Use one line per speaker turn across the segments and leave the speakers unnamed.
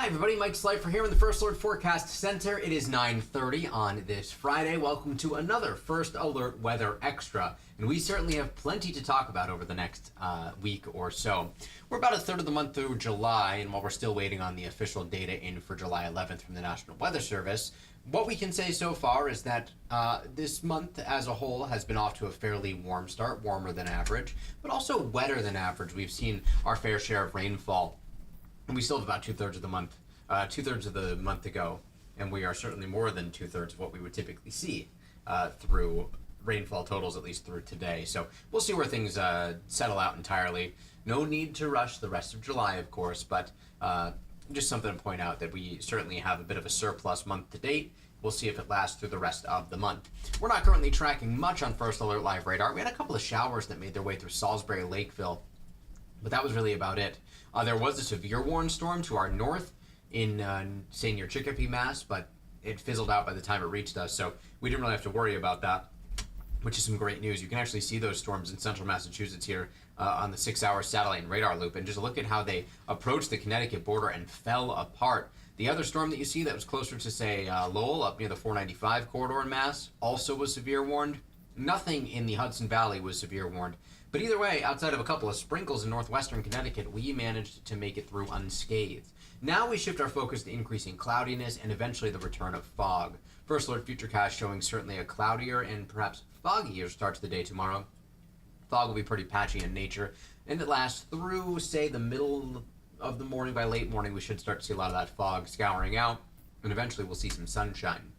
Hi everybody, Mike Slifer here in the First Alert Forecast Center. It is 9:30 on this Friday. Welcome to another First Alert Weather Extra. And we certainly have plenty to talk about over the next week or so. We're about a third of the month through July, and while we're still waiting on the official data in for July 11th from the National Weather Service, what we can say so far is that this month as a whole has been off to a fairly warm start, warmer than average, but also wetter than average. We've seen our fair share of rainfall. And we still have about two-thirds of the month to go, and we are certainly more than two-thirds of what we would typically see through rainfall totals, at least through today. So we'll see where things settle out entirely. No need to rush the rest of July, of course, but just something to point out that we certainly have a bit of a surplus month to date. We'll see if it lasts through the rest of the month. We're not currently tracking much on First Alert Live radar. We had a couple of showers that made their way through Salisbury, Lakeville, but that was really about it. There was a severe warning storm to our north in, say, near Chicopee, Mass., but it fizzled out by the time it reached us, so we didn't really have to worry about that, which is some great news. You can actually see those storms in central Massachusetts here on the 6-hour satellite and radar loop, and just look at how they approached the Connecticut border and fell apart. The other storm that you see that was closer to, say, Lowell, up near the 495 corridor in Mass., also was severe warned. Nothing in the Hudson Valley was severe warned. But either way, outside of a couple of sprinkles in northwestern Connecticut, we managed to make it through unscathed. Now we shift our focus to increasing cloudiness and eventually the return of fog. First Alert Futurecast showing certainly a cloudier and perhaps foggier start to the day tomorrow. Fog will be pretty patchy in nature, and it lasts through, say, the middle of the morning. By late morning, we should start to see a lot of that fog scouring out, and eventually we'll see some sunshine.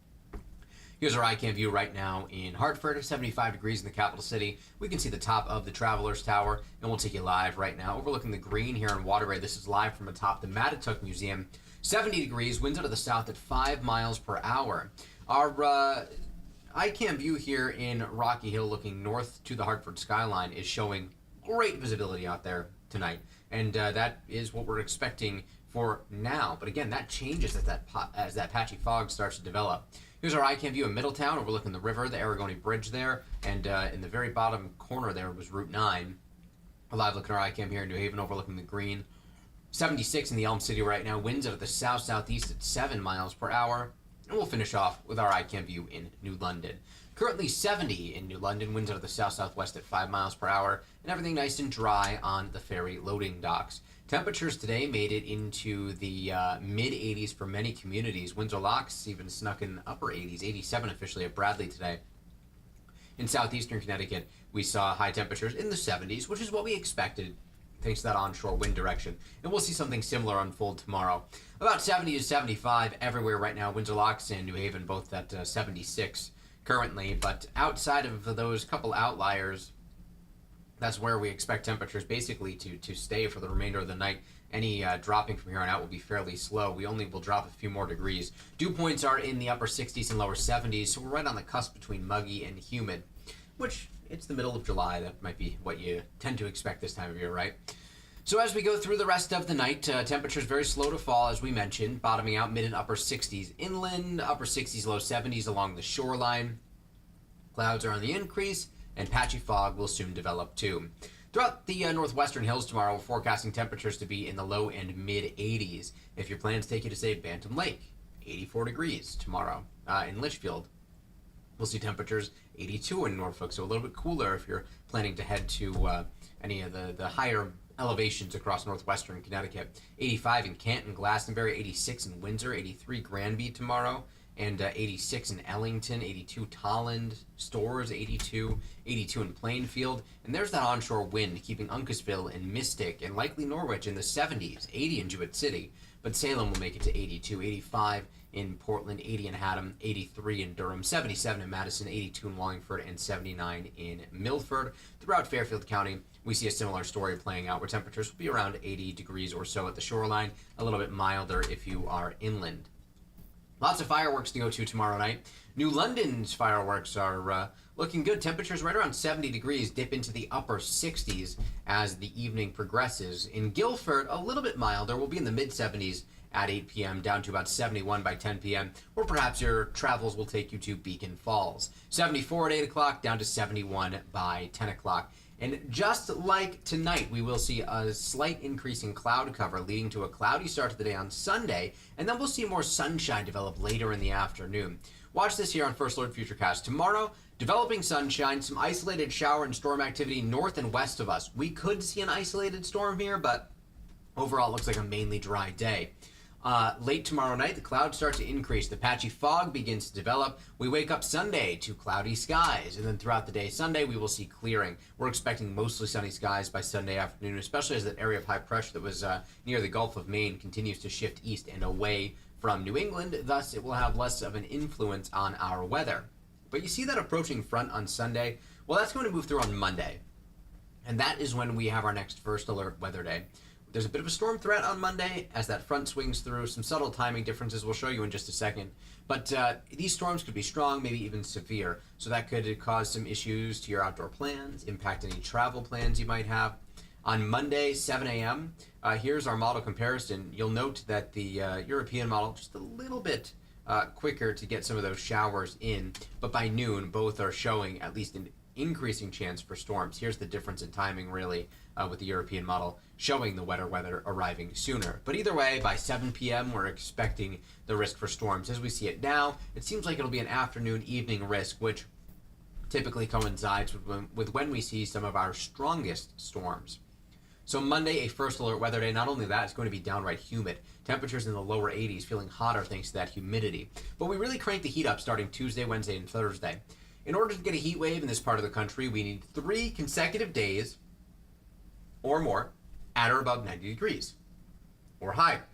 Here's our iCam view right now in Hartford, 75 degrees in the capital city. We can see the top of the Travelers Tower, and we'll take you live right now overlooking the green here in Waterbury. This is live from atop the Mattituck Museum. 70 degrees, winds out of the south at 5 miles per hour. Our iCam view here in Rocky Hill looking north to the Hartford skyline is showing great visibility out there tonight, and that is what we're expecting for now. But again, that changes as that patchy fog starts to develop. Here's our iCam view in Middletown, overlooking the river, the Aragoni Bridge there, and in the very bottom corner there was Route 9. A live look at our iCam here in New Haven, overlooking the green. 76 in the Elm City right now, winds out of the south-southeast at 7 miles per hour. And we'll finish off with our iCam view in New London. Currently 70 in New London, winds out of the south-southwest at 5 miles per hour, and everything nice and dry on the ferry loading docks. Temperatures today made it into the mid-80s for many communities. Windsor Locks even snuck in upper 80s, 87 officially at Bradley today. In southeastern Connecticut, we saw high temperatures in the 70s, which is what we expected thanks to that onshore wind direction. And we'll see something similar unfold tomorrow. About 70 to 75 everywhere right now. Windsor Locks and New Haven both at 76 currently, but outside of those couple outliers, that's where we expect temperatures basically to stay for the remainder of the night. Any dropping from here on out will be fairly slow. We only will drop a few more degrees. Dew points are in the upper 60s and lower 70s, so we're right on the cusp between muggy and humid, which it's the middle of July. That might be what you tend to expect this time of year, right? So as we go through the rest of the night, temperatures very slow to fall, as we mentioned, bottoming out mid and upper 60s inland, upper 60s, low 70s along the shoreline. Clouds are on the increase, and patchy fog will soon develop too. Throughout the northwestern hills tomorrow, we're forecasting temperatures to be in the low and mid-80s. If your plans take you to, say, Bantam Lake, 84 degrees tomorrow. In Litchfield, we'll see temperatures 82 in Norfolk, so a little bit cooler if you're planning to head to any of the higher elevations across northwestern Connecticut. 85 in Canton, Glastonbury, 86 in Windsor, 83 Granby tomorrow, and 86 in Ellington, 82 Tolland, Storrs, 82 in Plainfield. And there's that onshore wind keeping Uncasville and Mystic and likely Norwich in the 70s, 80 in Jewett City. But Salem will make it to 82, 85 in Portland, 80 in Haddam, 83 in Durham, 77 in Madison, 82 in Wallingford, and 79 in Milford. Throughout Fairfield County, we see a similar story playing out where temperatures will be around 80 degrees or so at the shoreline, a little bit milder if you are inland. Lots of fireworks to go to tomorrow night. New London's fireworks are looking good. Temperatures right around 70 degrees, dip into the upper 60s as the evening progresses. In Guilford, a little bit milder. We'll be in the mid-70s at 8 p.m., down to about 71 by 10 p.m., or perhaps your travels will take you to Beacon Falls. 74 at 8 o'clock, down to 71 by 10 o'clock. And just like tonight, we will see a slight increase in cloud cover, leading to a cloudy start to the day on Sunday, and then we'll see more sunshine develop later in the afternoon. Watch this here on First Alert Futurecast. Tomorrow, developing sunshine, some isolated shower and storm activity north and west of us. We could see an isolated storm here, but overall it looks like a mainly dry day. Late tomorrow night, the clouds start to increase. The patchy fog begins to develop. We wake up Sunday to cloudy skies, and then throughout the day Sunday, we will see clearing. We're expecting mostly sunny skies by Sunday afternoon, especially as that area of high pressure that was near the Gulf of Maine continues to shift east and away from New England. Thus, it will have less of an influence on our weather. But you see that approaching front on Sunday? Well, that's going to move through on Monday, and that is when we have our next First Alert weather day. There's a bit of a storm threat on Monday as that front swings through. Some subtle timing differences we'll show you in just a second. But these storms could be strong, maybe even severe. So that could cause some issues to your outdoor plans, impact any travel plans you might have. On Monday, 7 a.m., here's our model comparison. You'll note that the European model just a little bit quicker to get some of those showers in. But by noon, both are showing at least an increasing chance for storms. Here's the difference in timing, really, with the European model showing the wetter weather arriving sooner. But either way, by 7 p.m., we're expecting the risk for storms. As we see it now, it seems like it'll be an afternoon, evening risk, which typically coincides with when we see some of our strongest storms. So Monday, a First Alert weather day. Not only that, it's going to be downright humid. Temperatures in the lower 80s, feeling hotter thanks to that humidity. But we really crank the heat up starting Tuesday, Wednesday, and Thursday. In order to get a heat wave in this part of the country, we need 3 consecutive days or more at or above 90 degrees or higher.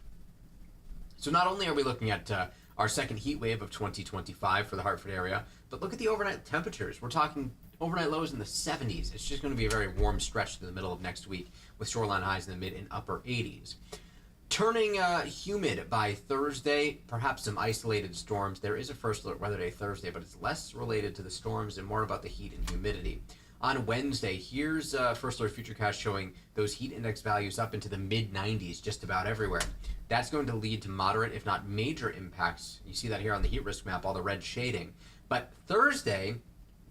So not only are we looking at our second heat wave of 2025 for the Hartford area, but look at the overnight temperatures. We're talking overnight lows in the 70s. It's just going to be a very warm stretch to the middle of next week with shoreline highs in the mid and upper 80s. Turning humid by Thursday, perhaps some isolated storms. There is a First Alert weather day Thursday, but it's less related to the storms and more about the heat and humidity. On Wednesday, here's First Alert Futurecast showing those heat index values up into the mid-90s just about everywhere. That's going to lead to moderate, if not major impacts. You see that here on the heat risk map, all the red shading. But Thursday,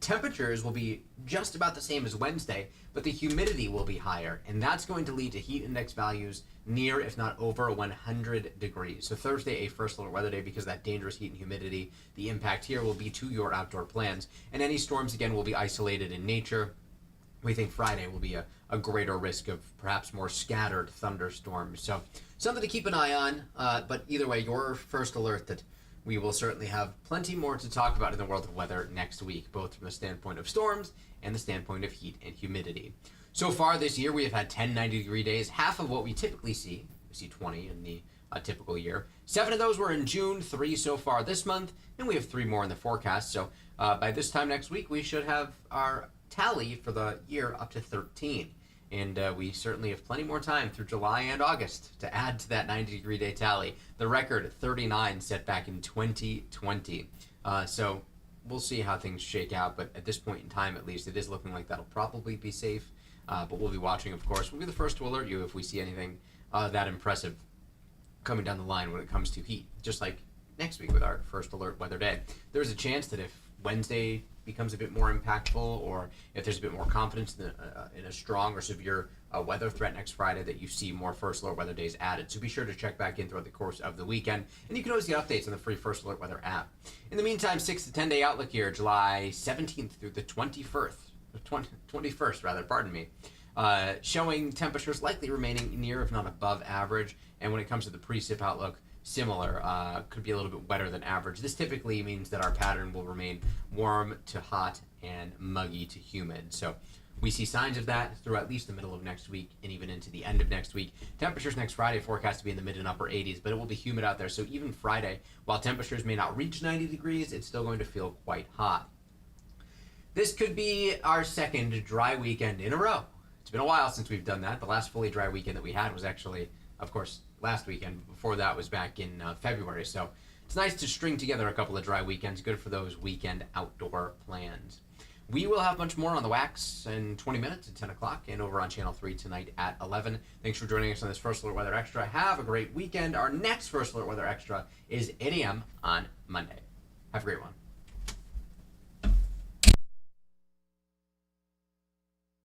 temperatures will be just about the same as Wednesday, but the humidity will be higher, and that's going to lead to heat index values near, if not over, 100 degrees. So Thursday, a First Alert weather day because of that dangerous heat and humidity. The impact here will be to your outdoor plans, and any storms, again, will be isolated in nature. We think Friday will be a greater risk of perhaps more scattered thunderstorms. So something to keep an eye on, but either way, your first alert that we will certainly have plenty more to talk about in the world of weather next week, both from the standpoint of storms and the standpoint of heat and humidity. So far this year, we have had 10 90-degree days, half of what we typically see. We see 20 in the typical year. 7 of those were in June, 3 so far this month, and we have 3 more in the forecast. So by this time next week, we should have our tally for the year up to 13. And we certainly have plenty more time through July and August to add to that 90-degree day tally. The record, 39, set back in 2020. So we'll see how things shake out, but at this point in time, at least, it is looking like that'll probably be safe. But we'll be watching, of course. We'll be the first to alert you if we see anything that impressive coming down the line when it comes to heat, just like next week with our First Alert weather day. There's a chance that if Wednesday becomes a bit more impactful, or if there's a bit more confidence in a strong or severe weather threat next Friday, that you see more First Alert weather days added. So be sure to check back in throughout the course of the weekend, and you can always get updates on the free First Alert weather app. In the meantime, 6 to 10 day outlook here, July 17th through the 21st, pardon me, showing temperatures likely remaining near, if not above average, and when it comes to the precip outlook, similar, could be a little bit wetter than average. This typically means that our pattern will remain warm to hot and muggy to humid. So we see signs of that through at least the middle of next week and even into the end of next week. Temperatures next Friday forecast to be in the mid and upper 80s, but it will be humid out there. So even Friday, while temperatures may not reach 90 degrees, it's still going to feel quite hot. This could be our second dry weekend in a row. It's been a while since we've done that. The last fully dry weekend that we had was actually, of course, last weekend. Before that was back in February. So it's nice to string together a couple of dry weekends. Good for those weekend outdoor plans. We will have much more on the wax in 20 minutes at 10 o'clock and over on Channel 3 tonight at 11. Thanks for joining us on this First Alert Weather Extra. Have a great weekend. Our next First Alert Weather Extra is 8 a.m. on Monday. Have a great one.